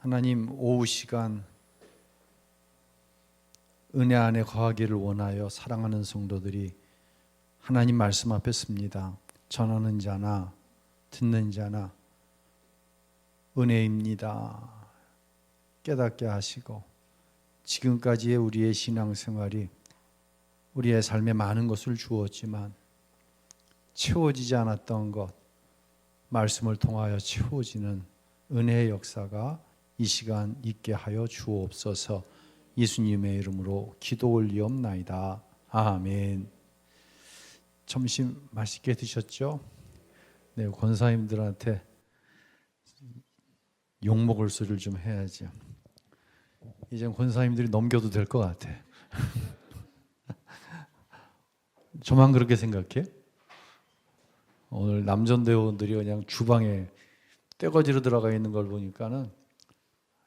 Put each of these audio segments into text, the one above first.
하나님, 오후 시간 은혜 안에 거하기를 원하여 사랑하는 성도들이 하나님 말씀 앞에 섭니다. 전하는 자나 듣는 자나 은혜입니다. 깨닫게 하시고 지금까지의 우리의 신앙생활이 우리의 삶에 많은 것을 주었지만 채워지지 않았던 것, 말씀을 통하여 채워지는 은혜의 역사가 이 시간 있게 하여 주옵소서. 예수님의 이름으로 기도 올리옵나이다. 아멘. 점심 맛있게 드셨죠? 네, 권사님들한테 욕먹을 소리를 좀 해야죠. 이제 권사님들이 넘겨도 될 것 같아. 저만 그렇게 생각해? 오늘 남전대원들이 그냥 주방에 떼거지로 들어가 있는 걸 보니까는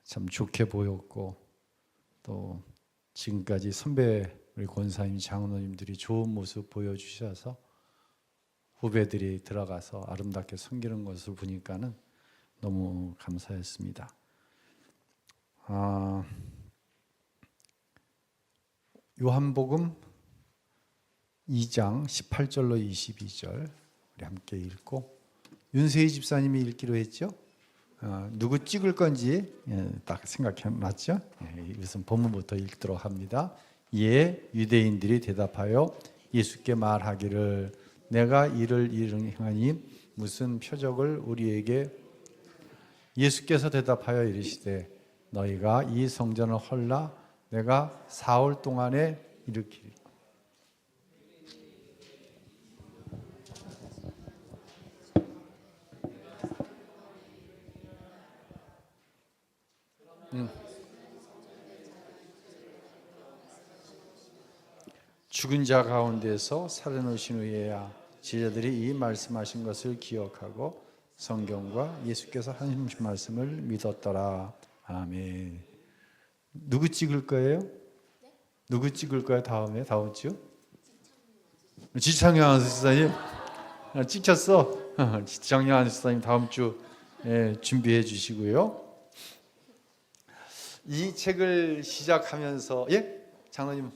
참 좋게 보였고, 또 지금까지 선배 우리 권사님, 장로님들이 좋은 모습 보여주셔서 후배들이 들어가서 아름답게 섬기는 것을 보니까는 너무 감사했습니다. 요한복음 2장 18절로 22절 우리 함께 읽고, 윤세희 집사님이 읽기로 했죠? 누구 찍을 건지 딱 생각해놨죠? 이것은 본문부터 읽도록 합니다. 이에 유대인들이 대답하여 예수께 말하기를 내가 이를 행하니 무슨 표적을 우리에게. 예수께서 대답하여 이르시되 너희가 이 성전을 헐라 내가 4월 동안에 일으키리. 죽은 자 가운데서 살아나신 후에야 제자들이 이 말씀하신 것을 기억하고 성경과 예수께서 하신 말씀을 믿었더라. 아멘. 누구 찍을 거예요? 누구 찍을 거예요? 다음 주? 지창영 안수사님 찍혔어. 지창영 안수사님 다음 주 준비해 주시고요. 이 책을 시작하면서 장로님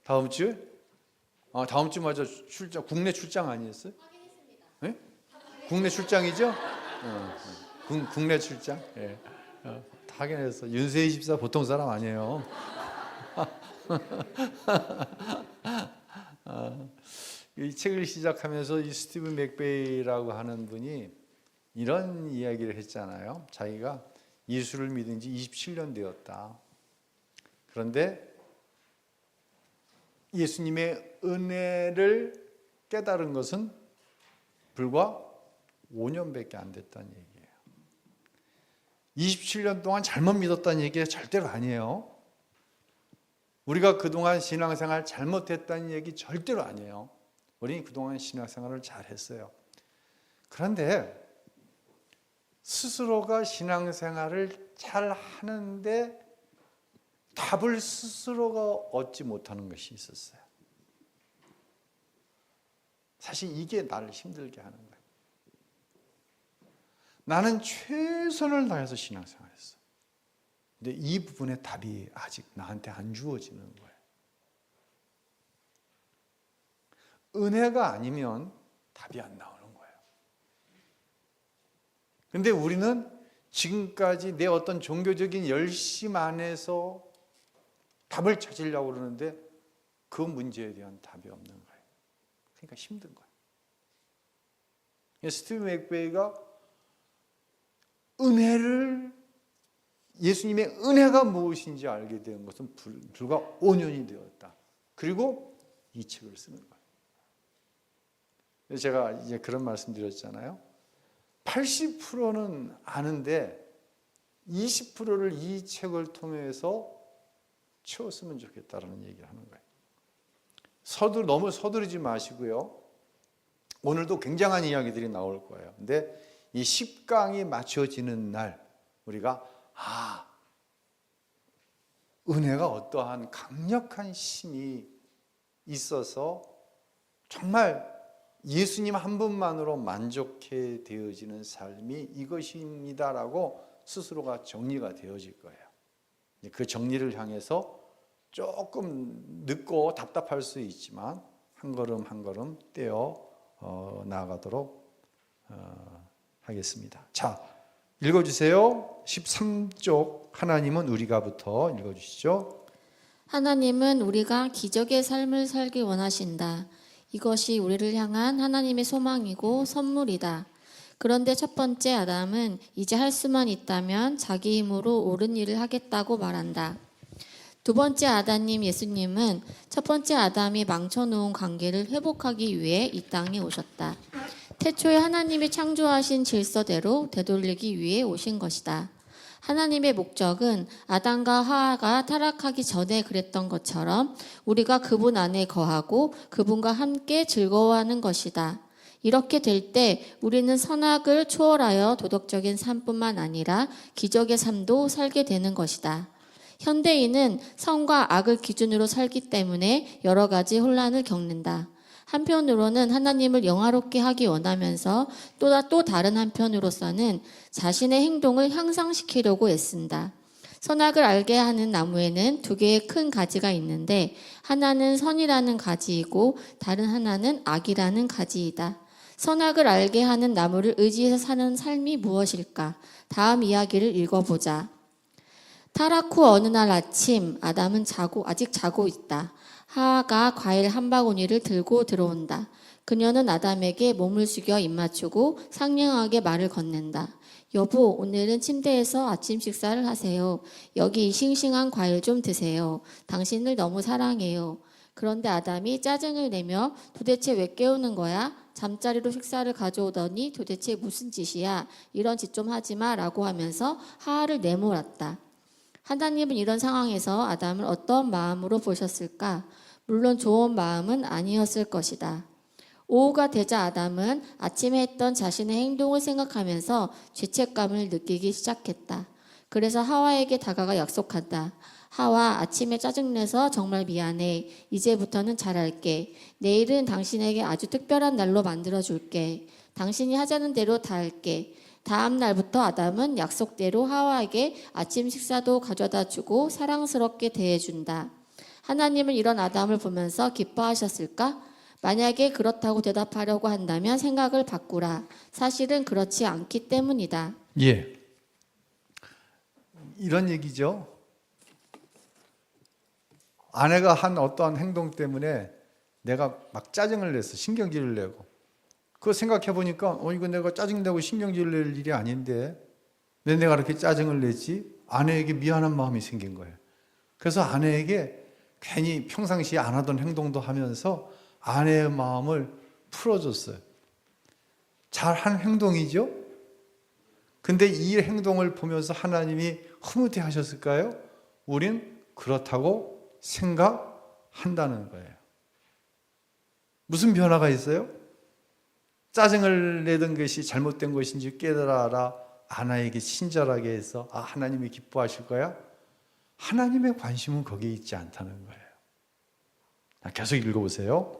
다음 주? 다음 주 맞아. 출장, 국내 출장 아니었어요? 확인했습니다. 국내 출장이죠? 국내 출장. 확인했어. 윤세희 집사 보통 사람 아니에요. 이 책을 시작하면서 이 스티븐 맥베이라고 하는 분이 이런 이야기를 했잖아요. 자기가 예수를 믿은 지 27년 되었다. 그런데 예수님의 은혜를 깨달은 것은 불과 5년밖에 안 됐다는 얘기예요. 27년 동안 잘못 믿었다는 얘기가 절대로 아니에요. 우리가 그동안 신앙생활 잘못했다는 얘기 절대로 아니에요. 우리는 그동안 신앙생활을 잘했어요. 그런데 스스로가 신앙생활을 잘하는데 답을 스스로가 얻지 못하는 것이 있었어요. 사실 이게 나를 힘들게 하는 거예요. 나는 최선을 다해서 신앙생활했어. 근데 이 부분의 답이 아직 나한테 안 주어지는 거예요. 은혜가 아니면 답이 안 나오는 거예요. 근데 우리는 지금까지 내 어떤 종교적인 열심 안에서 답을 찾으려고 그러는데 그 문제에 대한 답이 없는 거예요. 그러니까 힘든 거예요. 스티븐 맥베이가 예수님의 은혜가 무엇인지 알게 된 것은 불과 5년이 되었다. 그리고 이 책을 쓰는 거예요. 제가 이제 그런 말씀 드렸잖아요. 80%는 아는데 20%를 이 책을 통해서 채웠으면 좋겠다라는 얘기를 하는 거예요. 너무 서두르지 마시고요. 오늘도 굉장한 이야기들이 나올 거예요. 근데 이 10강이 맞춰지는 날 우리가 은혜가 어떠한 강력한 힘이 있어서 정말 예수님 한 분만으로 만족해 되어지는 삶이 이것입니다라고 스스로가 정리가 되어질 거예요. 그 정리를 향해서 조금 늦고 답답할 수 있지만 한 걸음 한 걸음 떼어 나아가도록 하겠습니다. 자, 읽어주세요. 13쪽 하나님은 우리가부터 읽어주시죠. 하나님은 우리가 기적의 삶을 살기 원하신다. 이것이 우리를 향한 하나님의 소망이고 선물이다. 그런데 첫 번째 아담은 이제 할 수만 있다면 자기 힘으로 옳은 일을 하겠다고 말한다. 두 번째 아담님 예수님은 첫 번째 아담이 망쳐놓은 관계를 회복하기 위해 이 땅에 오셨다. 태초에 하나님이 창조하신 질서대로 되돌리기 위해 오신 것이다. 하나님의 목적은 아담과 하와가 타락하기 전에 그랬던 것처럼 우리가 그분 안에 거하고 그분과 함께 즐거워하는 것이다. 이렇게 될 때 우리는 선악을 초월하여 도덕적인 삶뿐만 아니라 기적의 삶도 살게 되는 것이다. 현대인은 선과 악을 기준으로 살기 때문에 여러 가지 혼란을 겪는다. 한편으로는 하나님을 영화롭게 하기 원하면서 또 다른 한편으로서는 자신의 행동을 향상시키려고 애쓴다. 선악을 알게 하는 나무에는 두 개의 큰 가지가 있는데 하나는 선이라는 가지이고 다른 하나는 악이라는 가지이다. 선악을 알게 하는 나무를 의지해서 사는 삶이 무엇일까? 다음 이야기를 읽어보자. 타락 후 어느 날 아침 아담은 아직 자고 있다. 하와가 과일 한 바구니를 들고 들어온다. 그녀는 아담에게 몸을 숙여 입 맞추고 상냥하게 말을 건넨다. 여보, 오늘은 침대에서 아침 식사를 하세요. 여기 이 싱싱한 과일 좀 드세요. 당신을 너무 사랑해요. 그런데 아담이 짜증을 내며 도대체 왜 깨우는 거야? 잠자리로 식사를 가져오더니 도대체 무슨 짓이야? 이런 짓 좀 하지 마 라고 하면서 하와를 내몰았다. 하나님은 이런 상황에서 아담을 어떤 마음으로 보셨을까? 물론 좋은 마음은 아니었을 것이다. 오후가 되자 아담은 아침에 했던 자신의 행동을 생각하면서 죄책감을 느끼기 시작했다. 그래서 하와에게 다가가 약속한다. 하와, 아침에 짜증내서 정말 미안해. 이제부터는 잘할게. 내일은 당신에게 아주 특별한 날로 만들어줄게. 당신이 하자는 대로 다 할게. 다음 날부터 아담은 약속대로 하와에게 아침 식사도 가져다 주고 사랑스럽게 대해준다. 하나님은 이런 아담을 보면서 기뻐하셨을까? 만약에 그렇다고 대답하려고 한다면 생각을 바꾸라. 사실은 그렇지 않기 때문이다. 예, 이런 얘기죠. 아내가 한 어떠한 행동 때문에 내가 막 짜증을 내서 신경질을 내고 그거 생각해 보니까 이거 내가 짜증내고 신경질 낼 일이 아닌데 왜 내가 그렇게 짜증을 냈지? 아내에게 미안한 마음이 생긴 거예요. 그래서 아내에게 괜히 평상시에 안 하던 행동도 하면서 아내의 마음을 풀어줬어요. 잘한 행동이죠? 근데 이 행동을 보면서 하나님이 흐뭇해 하셨을까요? 우린 그렇다고 생각한다는 거예요. 무슨 변화가 있어요? 짜증을 내던 것이 잘못된 것인지 깨달아라. 아내에게 친절하게 해서 하나님이 기뻐하실 거야? 하나님의 관심은 거기에 있지 않다는 거예요. 계속 읽어보세요.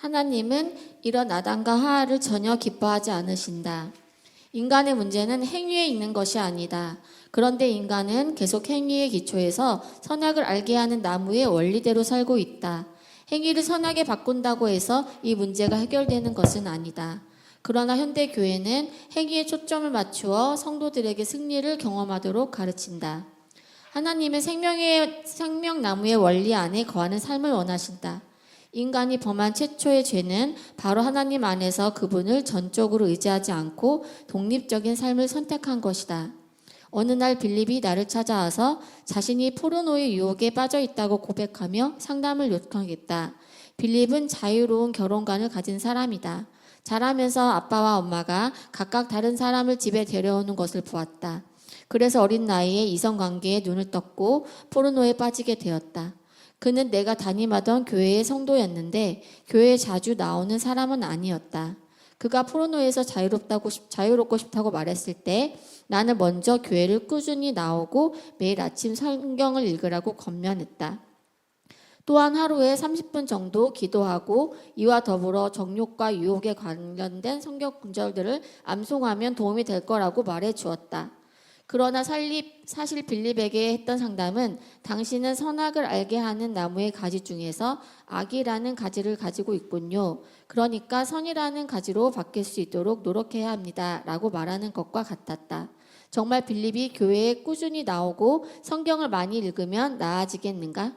하나님은 이런 아담과 하와를 전혀 기뻐하지 않으신다. 인간의 문제는 행위에 있는 것이 아니다. 그런데 인간은 계속 행위의 기초에서 선악을 알게 하는 나무의 원리대로 살고 있다. 행위를 선하게 바꾼다고 해서 이 문제가 해결되는 것은 아니다. 그러나 현대 교회는 행위에 초점을 맞추어 성도들에게 승리를 경험하도록 가르친다. 하나님은 생명나무의 원리 안에 거하는 삶을 원하신다. 인간이 범한 최초의 죄는 바로 하나님 안에서 그분을 전적으로 의지하지 않고 독립적인 삶을 선택한 것이다. 어느 날 빌립이 나를 찾아와서 자신이 포르노의 유혹에 빠져 있다고 고백하며 상담을 요청했다. 빌립은 자유로운 결혼관을 가진 사람이다. 자라면서 아빠와 엄마가 각각 다른 사람을 집에 데려오는 것을 보았다. 그래서 어린 나이에 이성관계에 눈을 떴고 포르노에 빠지게 되었다. 그는 내가 담임하던 교회의 성도였는데 교회에 자주 나오는 사람은 아니었다. 그가 포르노에서 자유롭고 싶다고 말했을 때 나는 먼저 교회를 꾸준히 나오고 매일 아침 성경을 읽으라고 권면했다. 또한 하루에 30분 정도 기도하고 이와 더불어 정욕과 유혹에 관련된 성경 구절들을 암송하면 도움이 될 거라고 말해 주었다. 그러나 사실 빌립에게 했던 상담은 당신은 선악을 알게 하는 나무의 가지 중에서 악이라는 가지를 가지고 있군요. 그러니까 선이라는 가지로 바뀔 수 있도록 노력해야 합니다. 라고 말하는 것과 같았다. 정말 빌립이 교회에 꾸준히 나오고 성경을 많이 읽으면 나아지겠는가?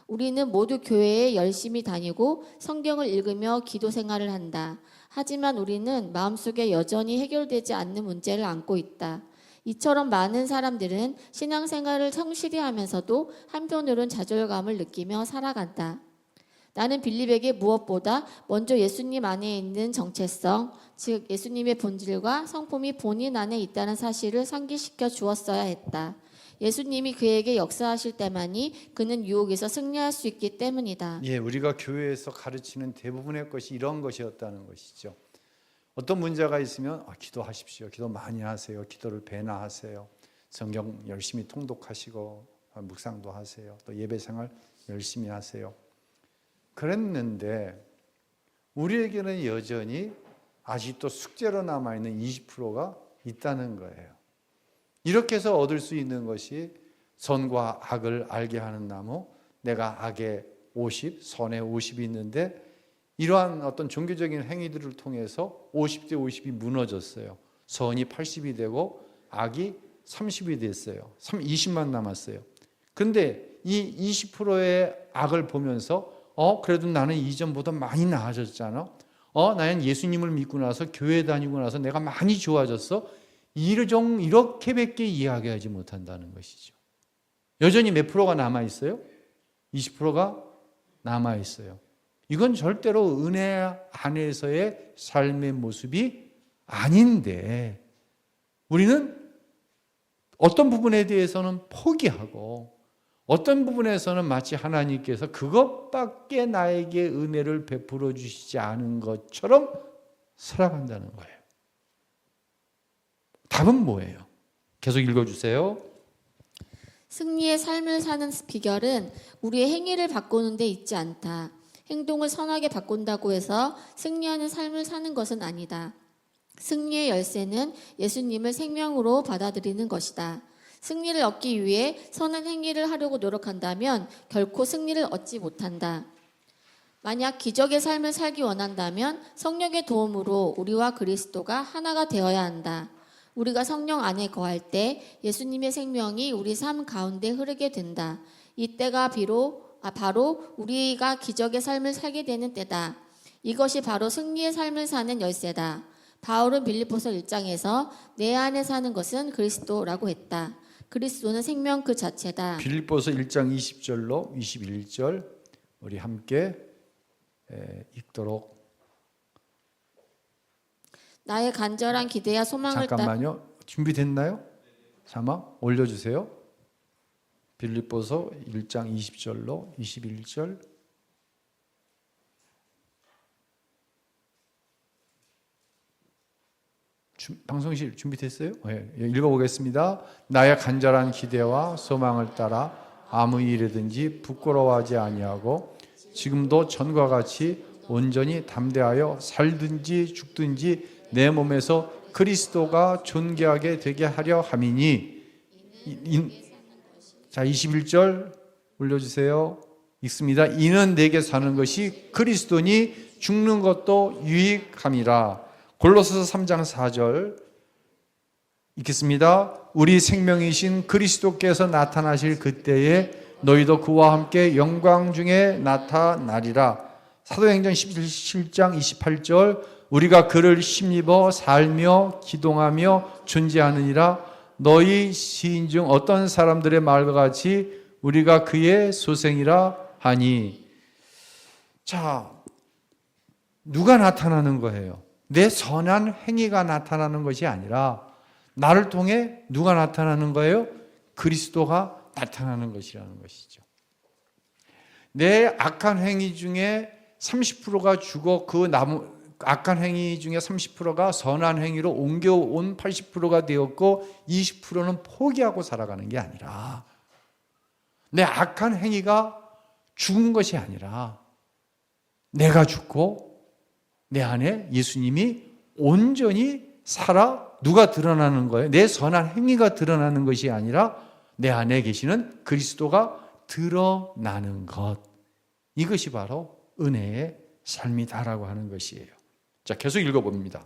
우리는 모두 교회에 열심히 다니고 성경을 읽으며 기도 생활을 한다. 하지만 우리는 마음속에 여전히 해결되지 않는 문제를 안고 있다. 이처럼 많은 사람들은 신앙생활을 성실히 하면서도 한편으론 좌절감을 느끼며 살아간다. 나는 빌립에게 무엇보다 먼저 예수님 안에 있는 정체성, 즉 예수님의 본질과 성품이 본인 안에 있다는 사실을 상기시켜 주었어야 했다. 예수님이 그에게 역사하실 때만이 그는 유혹에서 승리할 수 있기 때문이다. 예, 우리가 교회에서 가르치는 대부분의 것이 이런 것이었다는 것이죠. 어떤 문제가 있으면 기도하십시오. 기도 많이 하세요. 기도를 배나 하세요. 성경 열심히 통독하시고 묵상도 하세요. 또 예배생활 열심히 하세요. 그랬는데 우리에게는 여전히 아직도 숙제로 남아있는 20%가 있다는 거예요. 이렇게 해서 얻을 수 있는 것이 선과 악을 알게 하는 나무, 내가 악의 50, 선의 50이 있는데 이러한 어떤 종교적인 행위들을 통해서 50대 50이 무너졌어요. 선이 80이 되고 악이 30이 됐어요. 20만 남았어요. 그런데 이 20%의 악을 보면서 그래도 나는 이전보다 많이 나아졌잖아. 나는 예수님을 믿고 나서 교회 다니고 나서 내가 많이 좋아졌어. 이렇게밖에 이야기하지 못한다는 것이죠. 여전히 몇 프로가 남아있어요? 20%가 남아있어요. 이건 절대로 은혜 안에서의 삶의 모습이 아닌데 우리는 어떤 부분에 대해서는 포기하고 어떤 부분에서는 마치 하나님께서 그것밖에 나에게 은혜를 베풀어 주시지 않은 것처럼 살아간다는 거예요. 답은 뭐예요? 계속 읽어주세요. 승리의 삶을 사는 비결은 우리의 행위를 바꾸는 데 있지 않다. 행동을 선하게 바꾼다고 해서 승리하는 삶을 사는 것은 아니다. 승리의 열쇠는 예수님을 생명으로 받아들이는 것이다. 승리를 얻기 위해 선한 행위를 하려고 노력한다면 결코 승리를 얻지 못한다. 만약 기적의 삶을 살기 원한다면 성령의 도움으로 우리와 그리스도가 하나가 되어야 한다. 우리가 성령 안에 거할 때 예수님의 생명이 우리 삶 가운데 흐르게 된다. 이때가 바로 우리가 기적의 삶을 살게 되는 때다. 이것이 바로 승리의 삶을 사는 열쇠다. 바울은 빌립보서 1장에서 내 안에 사는 것은 그리스도라고 했다. 그리스도는 생명 그 자체다. 빌립보서 1장 20절로 21절 우리 함께 읽도록. 나의 간절한 기대와 소망을 잠깐만요. 준비됐나요? 자막 올려주세요. 빌립보서 1장 20절로 21절. 방송실 준비됐어요? 네, 읽어보겠습니다. 나의 간절한 기대와 소망을 따라 아무 일이든지 부끄러워하지 아니하고 지금도 전과 같이 온전히 담대하여 살든지 죽든지 내 몸에서 그리스도가 존귀하게 되게 하려 함이니. 자, 21절 올려주세요. 읽습니다. 이는 내게 사는 것이 그리스도니 죽는 것도 유익함이라. 골로새서 3장 4절 읽겠습니다. 우리 생명이신 그리스도께서 나타나실 그때에 너희도 그와 함께 영광 중에 나타나리라. 사도행전 17장 28절 우리가 그를 힘입어 살며 기동하며 존재하느니라. 너희 시인 중 어떤 사람들의 말과 같이 우리가 그의 소생이라 하니. 자, 누가 나타나는 거예요? 내 선한 행위가 나타나는 것이 아니라 나를 통해 누가 나타나는 거예요? 그리스도가 나타나는 것이라는 것이죠. 내 악한 행위 중에 30%가 죽어 그 악한 행위 중에 30%가 선한 행위로 옮겨온 80%가 되었고 20%는 포기하고 살아가는 게 아니라 내 악한 행위가 죽은 것이 아니라 내가 죽고 내 안에 예수님이 온전히 살아 누가 드러나는 거예요? 내 선한 행위가 드러나는 것이 아니라 내 안에 계시는 그리스도가 드러나는 것. 이것이 바로 은혜의 삶이다라고 하는 것이에요. 자, 계속 읽어봅니다.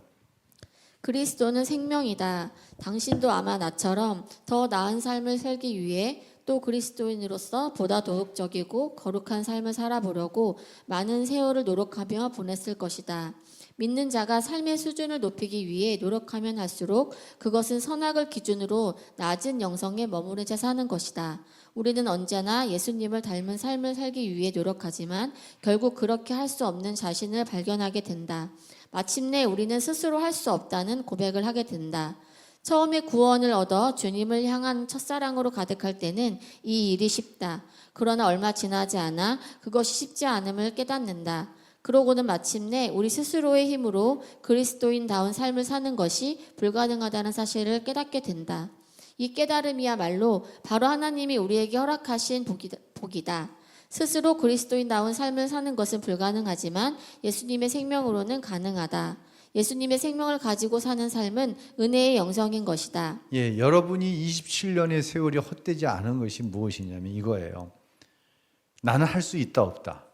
그리스도는 생명이다. 당신도 아마 나처럼 더 나은 삶을 살기 위해 또 그리스도인으로서 보다 도덕적이고 거룩한 삶을 살아보려고 많은 세월을 노력하며 보냈을 것이다. 믿는 자가 삶의 수준을 높이기 위해 노력하면 할수록 그것은 선악을 기준으로 낮은 영성에 머무른 채 사는 것이다. 우리는 언제나 예수님을 닮은 삶을 살기 위해 노력하지만 결국 그렇게 할 수 없는 자신을 발견하게 된다. 마침내 우리는 스스로 할 수 없다는 고백을 하게 된다. 처음에 구원을 얻어 주님을 향한 첫사랑으로 가득할 때는 이 일이 쉽다. 그러나 얼마 지나지 않아 그것이 쉽지 않음을 깨닫는다. 그러고는 마침내 우리 스스로의 힘으로 그리스도인다운 삶을 사는 것이 불가능하다는 사실을 깨닫게 된다. 이 깨달음이야말로 바로 하나님이 우리에게 허락하신 복이다. 스스로 그리스도인다운 삶을 사는 것은 불가능하지만 예수님의 생명으로는 가능하다. 예수님의 생명을 가지고 사는 삶은 은혜의 영성인 것이다. 예, 여러분이 27년의 세월이 헛되지 않은 것이 무엇이냐면 이거예요. 나는 할 수 있다 없다.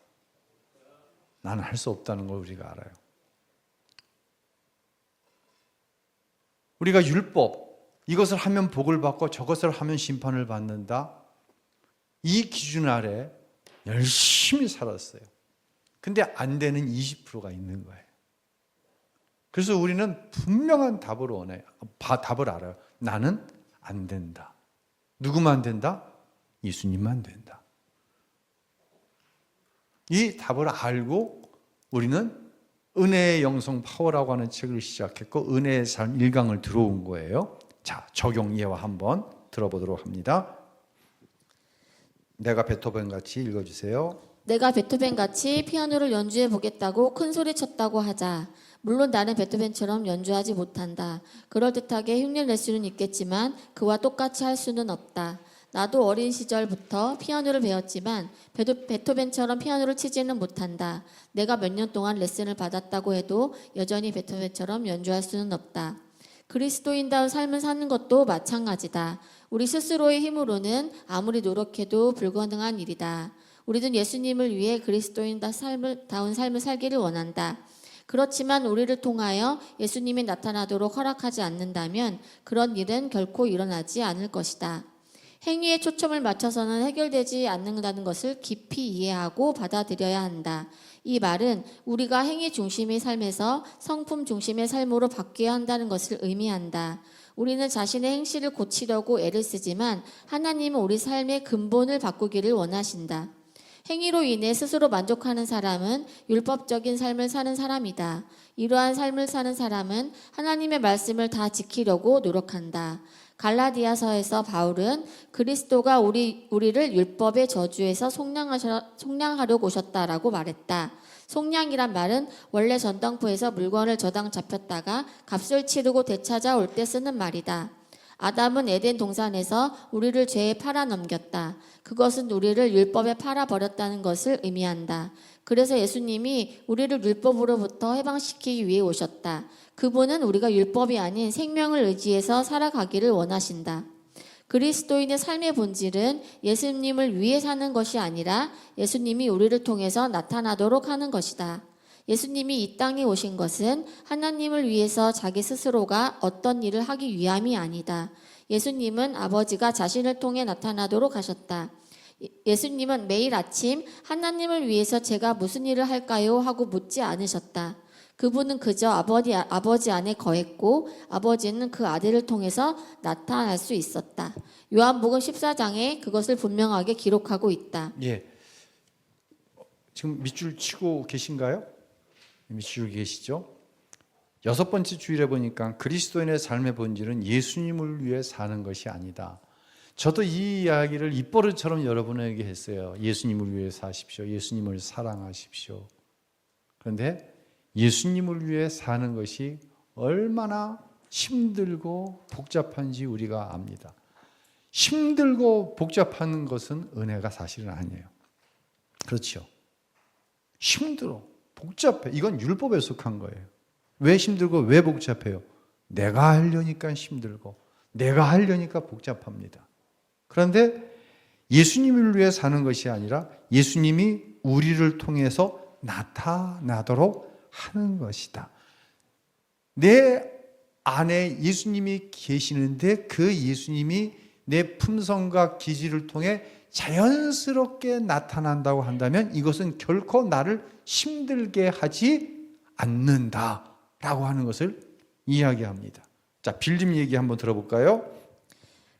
나는 할 수 없다는 걸 우리가 알아요. 우리가 율법, 이것을 하면 복을 받고 저것을 하면 심판을 받는다. 이 기준 아래 열심히 살았어요. 근데 안 되는 20%가 있는 거예요. 그래서 우리는 분명한 답을 원해요. 답을 알아요. 나는 안 된다. 누구만 된다? 예수님만 된다. 이 답을 알고 우리는 은혜의 영성 파워라고 하는 책을 시작했고 은혜의 삶 1강을 들어온 거예요. 자, 적용 예화 한번 들어보도록 합니다. 내가 베토벤 같이 읽어주세요. 내가 베토벤 같이 피아노를 연주해 보겠다고 큰 소리 쳤다고 하자. 물론 나는 베토벤처럼 연주하지 못한다. 그럴듯하게 흉내 낼 수는 있겠지만 그와 똑같이 할 수는 없다. 나도 어린 시절부터 피아노를 배웠지만 베토벤처럼 피아노를 치지는 못한다. 내가 몇 년 동안 레슨을 받았다고 해도 여전히 베토벤처럼 연주할 수는 없다. 그리스도인다운 삶을 사는 것도 마찬가지다. 우리 스스로의 힘으로는 아무리 노력해도 불가능한 일이다. 우리는 예수님을 위해 그리스도인다운 삶을 살기를 원한다. 그렇지만 우리를 통하여 예수님이 나타나도록 허락하지 않는다면 그런 일은 결코 일어나지 않을 것이다. 행위에 초점을 맞춰서는 해결되지 않는다는 것을 깊이 이해하고 받아들여야 한다. 이 말은 우리가 행위 중심의 삶에서 성품 중심의 삶으로 바뀌어야 한다는 것을 의미한다. 우리는 자신의 행실을 고치려고 애를 쓰지만 하나님은 우리 삶의 근본을 바꾸기를 원하신다. 행위로 인해 스스로 만족하는 사람은 율법적인 삶을 사는 사람이다. 이러한 삶을 사는 사람은 하나님의 말씀을 다 지키려고 노력한다. 갈라디아서에서 바울은 그리스도가 우리를 율법의 저주에서 속량하려고 오셨다라고 말했다. 속량이란 말은 원래 전당포에서 물건을 저당 잡혔다가 값을 치르고 되찾아올 때 쓰는 말이다. 아담은 에덴 동산에서 우리를 죄에 팔아넘겼다. 그것은 우리를 율법에 팔아버렸다는 것을 의미한다. 그래서 예수님이 우리를 율법으로부터 해방시키기 위해 오셨다. 그분은 우리가 율법이 아닌 생명을 의지해서 살아가기를 원하신다. 그리스도인의 삶의 본질은 예수님을 위해 사는 것이 아니라 예수님이 우리를 통해서 나타나도록 하는 것이다. 예수님이 이 땅에 오신 것은 하나님을 위해서 자기 스스로가 어떤 일을 하기 위함이 아니다. 예수님은 아버지가 자신을 통해 나타나도록 하셨다. 예수님은 매일 아침 하나님을 위해서 제가 무슨 일을 할까요? 하고 묻지 않으셨다. 그분은 그저 아버지 안에 거했고 아버지는 그 아들을 통해서 나타날 수 있었다. 요한복음 14장에 그것을 분명하게 기록하고 있다. 예, 지금 밑줄 치고 계신가요? 밑줄 계시죠? 6번째 주일에 보니까 그리스도인의 삶의 본질은 예수님을 위해 사는 것이 아니다. 저도 이 이야기를 입버릇처럼 여러분에게 했어요. 예수님을 위해 사십시오. 예수님을 사랑하십시오. 그런데 예수님을 위해 사는 것이 얼마나 힘들고 복잡한지 우리가 압니다. 힘들고 복잡한 것은 은혜가 사실은 아니에요. 그렇죠. 힘들어. 복잡해. 이건 율법에 속한 거예요. 왜 힘들고 왜 복잡해요? 내가 하려니까 힘들고 내가 하려니까 복잡합니다. 그런데 예수님을 위해 사는 것이 아니라 예수님이 우리를 통해서 나타나도록 하는 것이다. 내 안에 예수님이 계시는데 그 예수님이 내 품성과 기질을 통해 자연스럽게 나타난다고 한다면 이것은 결코 나를 힘들게 하지 않는다라고 하는 것을 이야기합니다. 자, 빌림 얘기 한번 들어볼까요?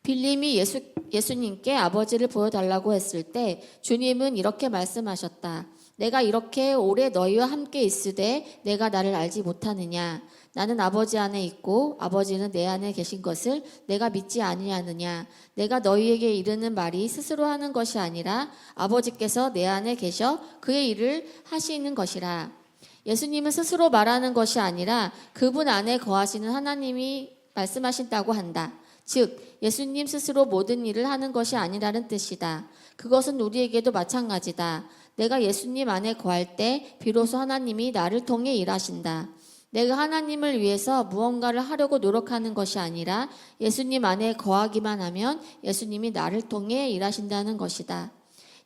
빌림이 예수님께 아버지를 보여달라고 했을 때 주님은 이렇게 말씀하셨다. 내가 이렇게 오래 너희와 함께 있으되 내가 나를 알지 못하느냐? 나는 아버지 안에 있고 아버지는 내 안에 계신 것을 내가 믿지 아니하느냐? 내가 너희에게 이르는 말이 스스로 하는 것이 아니라 아버지께서 내 안에 계셔 그의 일을 하시는 것이라. 예수님은 스스로 말하는 것이 아니라 그분 안에 거하시는 하나님이 말씀하신다고 한다. 즉 예수님 스스로 모든 일을 하는 것이 아니라는 뜻이다. 그것은 우리에게도 마찬가지다. 내가 예수님 안에 거할 때 비로소 하나님이 나를 통해 일하신다. 내가 하나님을 위해서 무언가를 하려고 노력하는 것이 아니라 예수님 안에 거하기만 하면 예수님이 나를 통해 일하신다는 것이다.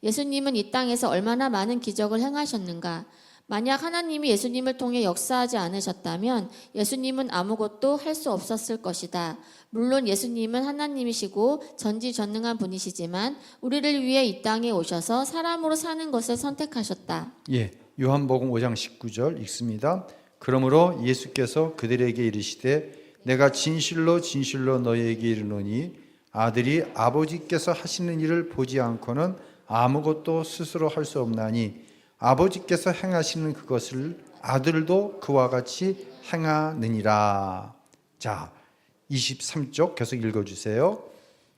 예수님은 이 땅에서 얼마나 많은 기적을 행하셨는가? 만약 하나님이 예수님을 통해 역사하지 않으셨다면 예수님은 아무것도 할 수 없었을 것이다. 물론 예수님은 하나님이시고 전지전능한 분이시지만 우리를 위해 이 땅에 오셔서 사람으로 사는 것을 선택하셨다. 예, 요한복음 5장 19절 읽습니다. 그러므로 예수께서 그들에게 이르시되 내가 진실로 진실로 너희에게 이르노니 아들이 아버지께서 하시는 일을 보지 않고는 아무것도 스스로 할 수 없나니 아버지께서 행하시는 그것을 아들도 그와 같이 행하느니라. 자, 23쪽 계속 읽어주세요.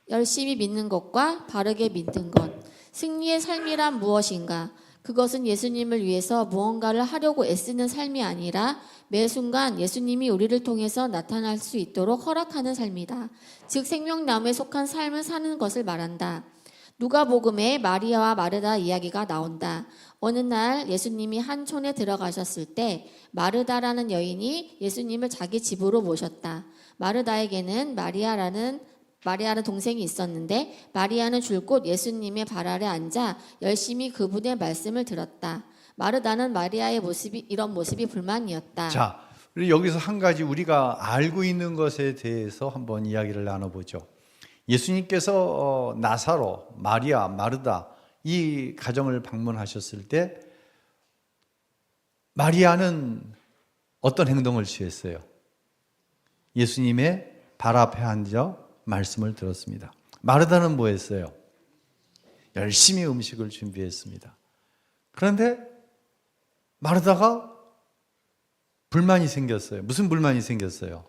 열심히 믿는 것과 바르게 믿는 것. 승리의 삶이란 무엇인가? 그것은 예수님을 위해서 무언가를 하려고 애쓰는 삶이 아니라 매 순간 예수님이 우리를 통해서 나타날 수 있도록 허락하는 삶이다. 즉 생명나무에 속한 삶을 사는 것을 말한다. 누가복음에 마리아와 마르다 이야기가 나온다. 어느 날 예수님이 한 촌에 들어가셨을 때 마르다라는 여인이 예수님을 자기 집으로 모셨다. 마르다에게는 마리아라는 동생이 있었는데 마리아는 줄곧 예수님의 발 아래 앉아 열심히 그분의 말씀을 들었다. 마르다는 마리아의 모습이 이런 모습이 불만이었다. 자, 우리 여기서 한 가지 우리가 알고 있는 것에 대해서 한번 이야기를 나눠보죠. 예수님께서 나사로, 마리아, 마르다 이 가정을 방문하셨을 때 마리아는 어떤 행동을 취했어요? 예수님의 발 앞에 앉아 말씀을 들었습니다. 마르다는 뭐 했어요? 열심히 음식을 준비했습니다. 그런데 마르다가 불만이 생겼어요. 무슨 불만이 생겼어요?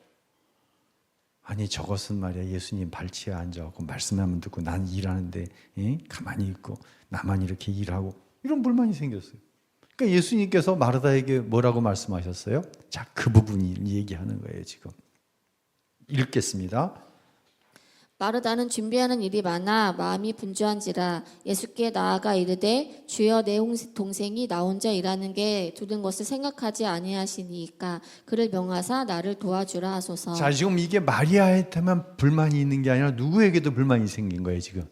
아니 저것은 말이야 예수님 발치에 앉아갖고 말씀하면 듣고 난 일하는데 가만히 있고 나만 이렇게 일하고 이런 불만이 생겼어요. 그러니까 예수님께서 마르다에게 뭐라고 말씀하셨어요? 자, 그 부분이 얘기하는 거예요 지금. 읽겠습니다. 마르다는 준비하는 일이 많아 마음이 분주한지라 예수께 나아가 이르되 주여 내 동생이 나 혼자 일하는 게 두는 것을 생각하지 아니하시니까 그를 명하사 나를 도와주라 하소서. 자, 지금 이게 마리아한테만 불만이 있는 게 아니라 누구에게도 불만이 생긴 거예요 지금.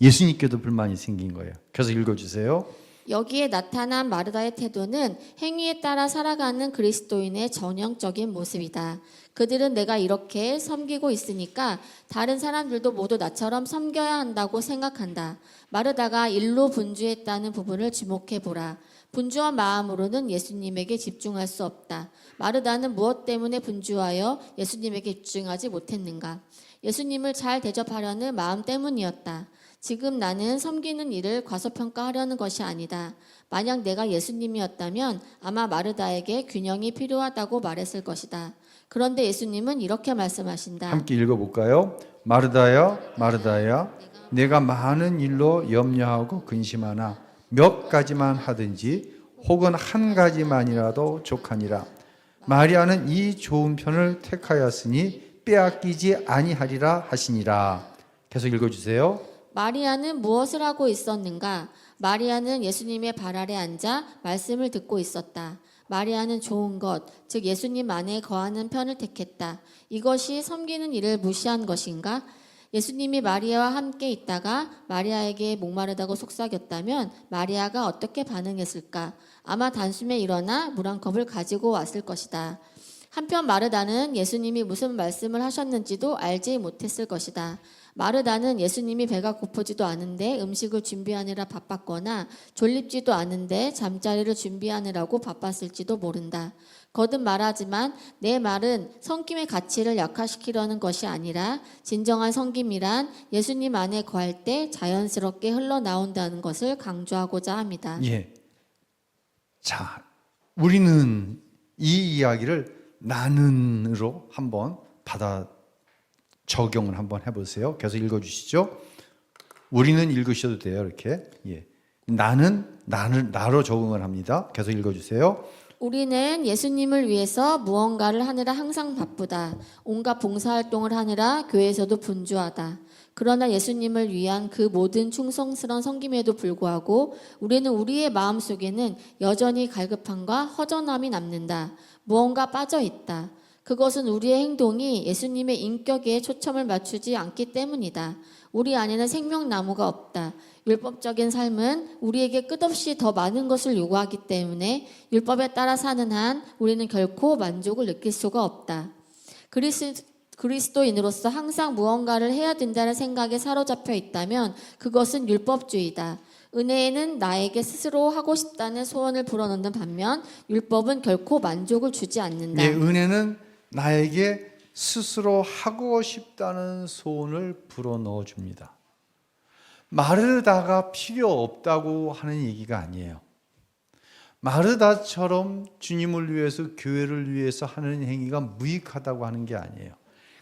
예수님께도 불만이 생긴 거예요. 그래서 읽어주세요. 여기에 나타난 마르다의 태도는 행위에 따라 살아가는 그리스도인의 전형적인 모습이다. 그들은 내가 이렇게 섬기고 있으니까 다른 사람들도 모두 나처럼 섬겨야 한다고 생각한다. 마르다가 일로 분주했다는 부분을 주목해보라. 분주한 마음으로는 예수님에게 집중할 수 없다. 마르다는 무엇 때문에 분주하여 예수님에게 집중하지 못했는가? 예수님을 잘 대접하려는 마음 때문이었다. 지금 나는 섬기는 일을 과소평가하려는 것이 아니다. 만약 내가 예수님이었다면 아마 마르다에게 균형이 필요하다고 말했을 것이다. 그런데 예수님은 이렇게 말씀하신다. 함께 읽어볼까요? 마르다야, 마르다야, 내가 많은 일로 염려하고 근심하나 몇 가지만 하든지 혹은 한 가지만이라도 족하니라. 마리아는 이 좋은 편을 택하였으니 빼앗기지 아니하리라 하시니라. 계속 읽어주세요. 마리아는 무엇을 하고 있었는가? 마리아는 예수님의 발 아래 앉아 말씀을 듣고 있었다. 마리아는 좋은 것, 즉 예수님 안에 거하는 편을 택했다. 이것이 섬기는 일을 무시한 것인가? 예수님이 마리아와 함께 있다가 마리아에게 목마르다고 속삭였다면 마리아가 어떻게 반응했을까? 아마 단숨에 일어나 물 한 컵을 가지고 왔을 것이다. 한편 마르다는 예수님이 무슨 말씀을 하셨는지도 알지 못했을 것이다. 마르다는 예수님이 배가 고프지도 않은데 음식을 준비하느라 바빴거나 졸립지도 않은데 잠자리를 준비하느라고 바빴을지도 모른다. 거듭 말하지만 내 말은 섬김의 가치를 약화시키려는 것이 아니라 진정한 섬김이란 예수님 안에 거할 때 자연스럽게 흘러나온다는 것을 강조하고자 합니다. 예. 자, 우리는 이 이야기를 나는으로 한번 받아 적용을 한번 해보세요. 계속 읽어주시죠. 우리는 읽으셔도 돼요. 이렇게. 예. 나로 적응을 합니다. 계속 읽어주세요. 우리는 예수님을 위해서 무언가를 하느라 항상 바쁘다. 온갖 봉사활동을 하느라 교회에서도 분주하다. 그러나 예수님을 위한 그 모든 충성스러운 섬김에도 불구하고 우리는 우리의 마음속에는 여전히 갈급함과 허전함이 남는다. 무언가 빠져 있다. 그것은 우리의 행동이 예수님의 인격에 초점을 맞추지 않기 때문이다. 우리 안에는 생명나무가 없다. 율법적인 삶은 우리에게 끝없이 더 많은 것을 요구하기 때문에 율법에 따라 사는 한 우리는 결코 만족을 느낄 수가 없다. 그리스도인으로서 항상 무언가를 해야 된다는 생각에 사로잡혀 있다면 그것은 율법주의다. 은혜는 나에게 스스로 하고 싶다는 소원을 불어넣는 반면 율법은 결코 만족을 주지 않는다. 예, 은혜는 나에게 스스로 하고 싶다는 소원을 불어넣어 줍니다. 마르다가 필요 없다고 하는 얘기가 아니에요. 마르다처럼 주님을 위해서 교회를 위해서 하는 행위가 무익하다고 하는 게 아니에요.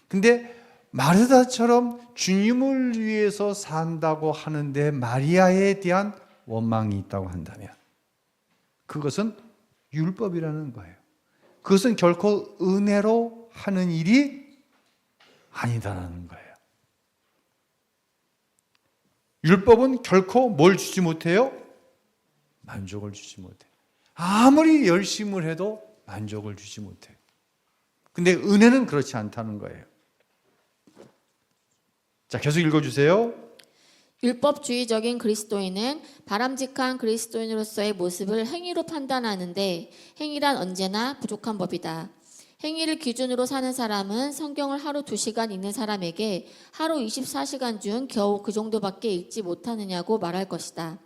근데 마르다처럼 주님을 위해서 산다고 하는데 마리아에 대한 원망이 있다고 한다면 그것은 율법이라는 거예요. 그것은 결코 은혜로 하는 일이 아니다라는 거예요. 율법은 결코 뭘 주지 못해요? 만족을 주지 못해요. 아무리 열심을 해도 만족을 주지 못해요. 근데 은혜는 그렇지 않다는 거예요. 자, 계속 읽어주세요. 율법주의적인 그리스도인은 바람직한 그리스도인으로서의 모습을 행위로 판단하는데 행위란 언제나 부족한 법이다. 행위를 기준으로 사는 사람은 성경을 하루 2시간 읽는 사람에게 하루 24시간 중 겨우 그 정도밖에 읽지 못하느냐고 말할 것이다.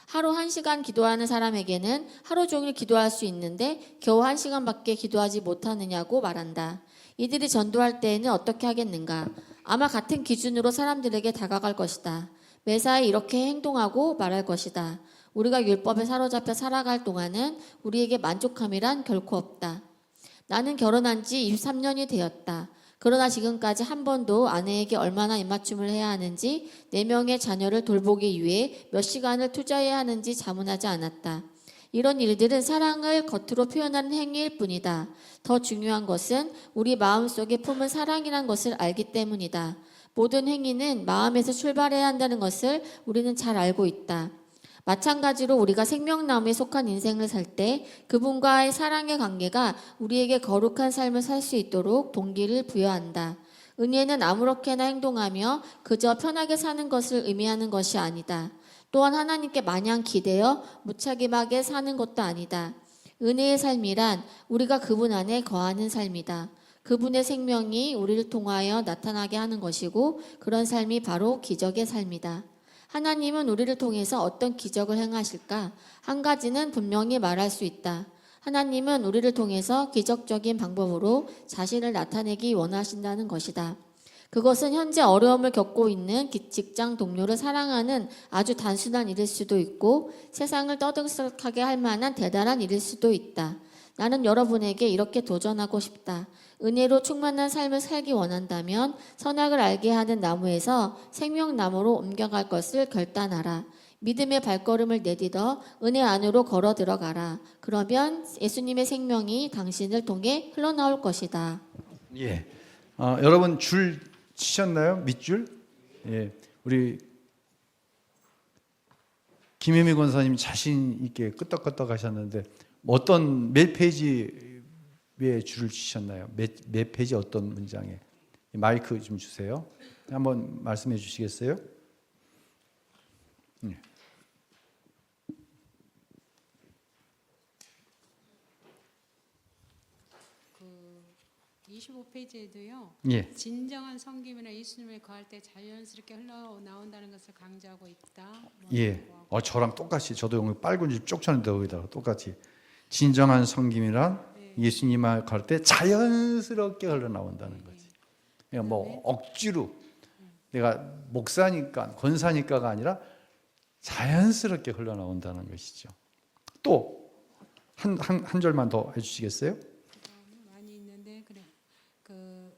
하루 1시간 기도하는 사람에게는 하루 종일 기도할 수 있는데 겨우 1시간밖에 기도하지 못하느냐고 말한다. 이들이 전도할 때에는 어떻게 하겠는가? 아마 같은 기준으로 사람들에게 다가갈 것이다. 매사에 이렇게 행동하고 말할 것이다. 우리가 율법에 사로잡혀 살아갈 동안은 우리에게 만족함이란 결코 없다. 나는 결혼한 지 23년이 되었다. 그러나 지금까지 한 번도 아내에게 얼마나 입맞춤을 해야 하는지, 4명의 자녀를 돌보기 위해 몇 시간을 투자해야 하는지 자문하지 않았다. 이런 일들은 사랑을 겉으로 표현하는 행위일 뿐이다. 더 중요한 것은 우리 마음속에 품은 사랑이란 것을 알기 때문이다. 모든 행위는 마음에서 출발해야 한다는 것을 우리는 잘 알고 있다. 마찬가지로 우리가 생명나무에 속한 인생을 살 때 그분과의 사랑의 관계가 우리에게 거룩한 삶을 살 수 있도록 동기를 부여한다. 은혜는 아무렇게나 행동하며 그저 편하게 사는 것을 의미하는 것이 아니다. 또한 하나님께 마냥 기대어 무책임하게 사는 것도 아니다. 은혜의 삶이란 우리가 그분 안에 거하는 삶이다. 그분의 생명이 우리를 통하여 나타나게 하는 것이고 그런 삶이 바로 기적의 삶이다. 하나님은 우리를 통해서 어떤 기적을 행하실까? 한 가지는 분명히 말할 수 있다. 하나님은 우리를 통해서 기적적인 방법으로 자신을 나타내기 원하신다는 것이다. 그것은 현재 어려움을 겪고 있는 직장 동료를 사랑하는 아주 단순한 일일 수도 있고 세상을 떠들썩하게 할 만한 대단한 일일 수도 있다. 나는 여러분에게 이렇게 도전하고 싶다. 은혜로 충만한 삶을 살기 원한다면 선악을 알게 하는 나무에서 생명나무로 옮겨갈 것을 결단하라. 믿음의 발걸음을 내딛어 은혜 안으로 걸어 들어가라. 그러면 예수님의 생명이 당신을 통해 흘러나올 것이다. 예, 여러분 줄 치셨나요? 밑줄? 예, 우리 김혜미 권사님 자신 있게 끄떡끄떡 하셨는데 어떤 몇 페이지에 줄을 치셨나요? 몇 페이지 어떤 문장에? 마이크 좀 주세요. 한번 말씀해 주시겠어요? 네. 25페이지에도요. 예. 진정한 섬김이나 예수님을 거할 때 자연스럽게 흘러나온다는 것을 강조하고 있다. 예. 저랑 똑같이 저도 여기 빨간 줄 쪽 쳤는데 여기다가 똑같이 진정한 섬김이란 예수님을 갈 때 자연스럽게 흘러나온다는 거지. 그러니까 뭐 억지로 내가 목사니까 권사니까가 아니라 자연스럽게 흘러나온다는 것이죠. 또 한 절만 더 해주시겠어요? 많이 있는데 그래. 그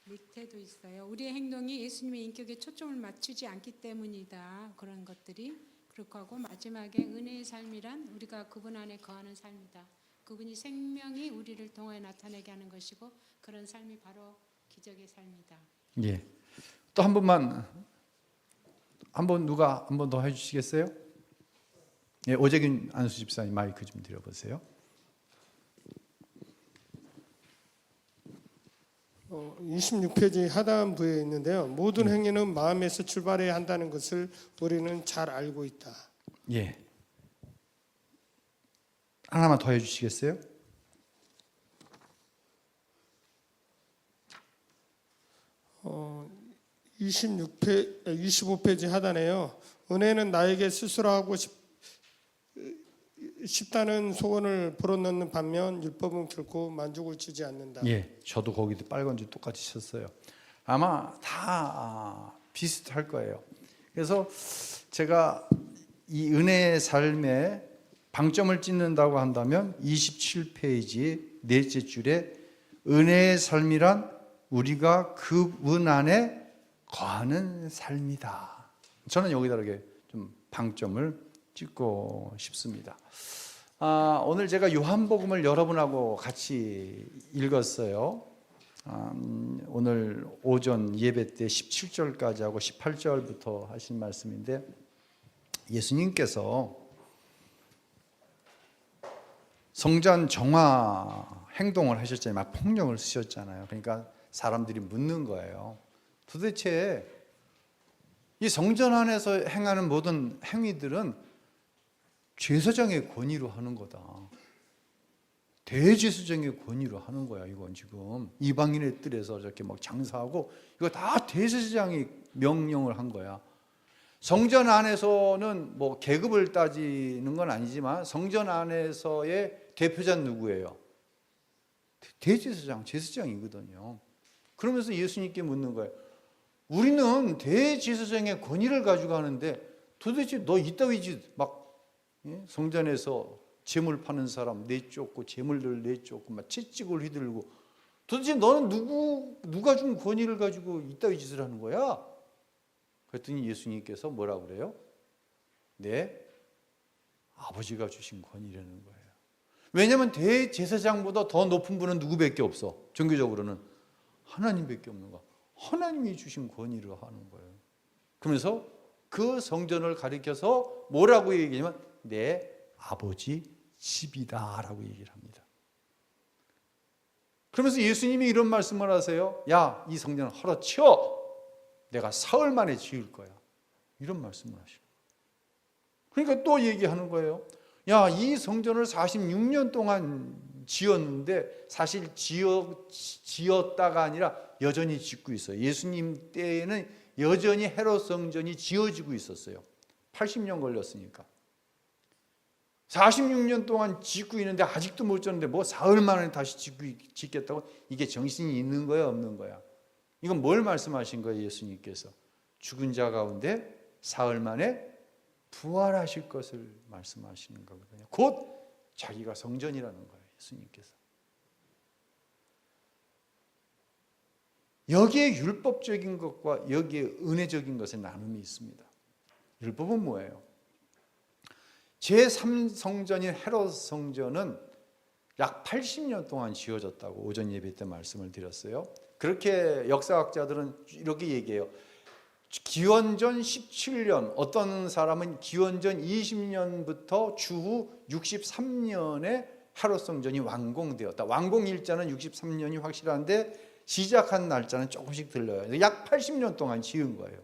밑에도 있어요. 우리의 행동이 예수님의 인격에 초점을 맞추지 않기 때문이다. 그런 것들이 그렇고 하고 마지막에 은혜의 삶이란 우리가 그분 안에 거하는 삶이다. 그분이 생명이 우리를 통하여 나타내게 하는 것이고 그런 삶이 바로 기적의 삶이다. 예. 또 한 번만 누가 한 번 더 해주시겠어요? 예, 오재균 안수 집사님 마이크 좀 드려보세요. 26페이지 하단부에 있는데요. 모든 행위는 마음에서 출발해야 한다는 것을 우리는 잘 알고 있다. 예. 하나만 더 해주시겠어요? 어, 25페이지 하단에요. 은혜는 나에게 스스로 하고 싶다는 소원을 불어넣는 반면 율법은 결코 만족을 주지 않는다. 예, 저도 거기도 빨간 줄 똑같이 쳤어요. 아마 다 비슷할 거예요. 그래서 제가 이 은혜의 삶에 방점을 찍는다고 한다면 27페이지 넷째 줄에 은혜의 삶이란 우리가 그분 안에 거하는 삶이다. 저는 여기다 이렇게 좀 방점을 찍고 싶습니다. 오늘 제가 요한복음을 여러분하고 같이 읽었어요. 오늘 오전 예배 때 17절까지 하고 18절부터 하신 말씀인데 예수님께서 성전 정화 행동을 하셨잖아요. 막 폭력을 쓰셨잖아요. 그러니까 사람들이 묻는 거예요. 도대체 이 성전 안에서 행하는 모든 행위들은 제사장의 권위로 하는 거다. 대제사장의 권위로 하는 거야. 이건 지금 이방인의 뜰에서 저렇게 막 장사하고 이거 다 대제사장이 명령을 한 거야. 성전 안에서는 뭐 계급을 따지는 건 아니지만 성전 안에서의 대표자는 누구예요? 대제사장, 제사장이거든요. 그러면서 예수님께 묻는 거예요. 우리는 대제사장의 권위를 가지고 하는데 도대체 너 이따위 짓 막 성전에서 재물 파는 사람 내쫓고 재물들 내쫓고 막 채찍을 휘둘고 도대체 너는 누가 준 권위를 가지고 이따위 짓을 하는 거야? 그랬더니 예수님께서 뭐라 그래요? 내 아버지가 주신 권위라는 거예요. 왜냐하면 대제사장보다 더 높은 분은 누구밖에 없어. 종교적으로는 하나님밖에 없는 거야. 하나님이 주신 권위를 하는 거예요. 그러면서 그 성전을 가리켜서 뭐라고 얘기하냐면 내 아버지 집이다라고 얘기를 합니다. 그러면서 예수님이 이런 말씀을 하세요. 야, 이 성전을 헐어치워. 내가 사흘 만에 지을 거야. 이런 말씀을 하시고. 그러니까 또 얘기하는 거예요. 야, 이 성전을 46년 동안 지었는데 사실 지었다가 아니라 여전히 짓고 있어요. 예수님 때에는 여전히 헤롯 성전이 지어지고 있었어요. 80년 걸렸으니까. 46년 동안 짓고 있는데 아직도 못 졌는데 뭐 사흘 만에 다시 짓겠다고? 이게 정신이 있는 거야 없는 거야? 이건 뭘 말씀하신 거예요? 예수님께서 죽은 자 가운데 사흘 만에 부활하실 것을 말씀하시는 거거든요. 곧 자기가 성전이라는 거예요. 예수님께서. 여기에 율법적인 것과 여기에 은혜적인 것의 나눔이 있습니다. 율법은 뭐예요? 제3성전인 헤롯 성전은 약 80년 동안 지어졌다고 오전 예배 때 말씀을 드렸어요. 그렇게 역사학자들은 이렇게 얘기해요. 기원전 17년, 어떤 사람은 기원전 20년부터 주후 63년에 하루성전이 완공되었다. 완공일자는 63년이 확실한데 시작한 날짜는 조금씩 들려요. 약 80년 동안 지은 거예요.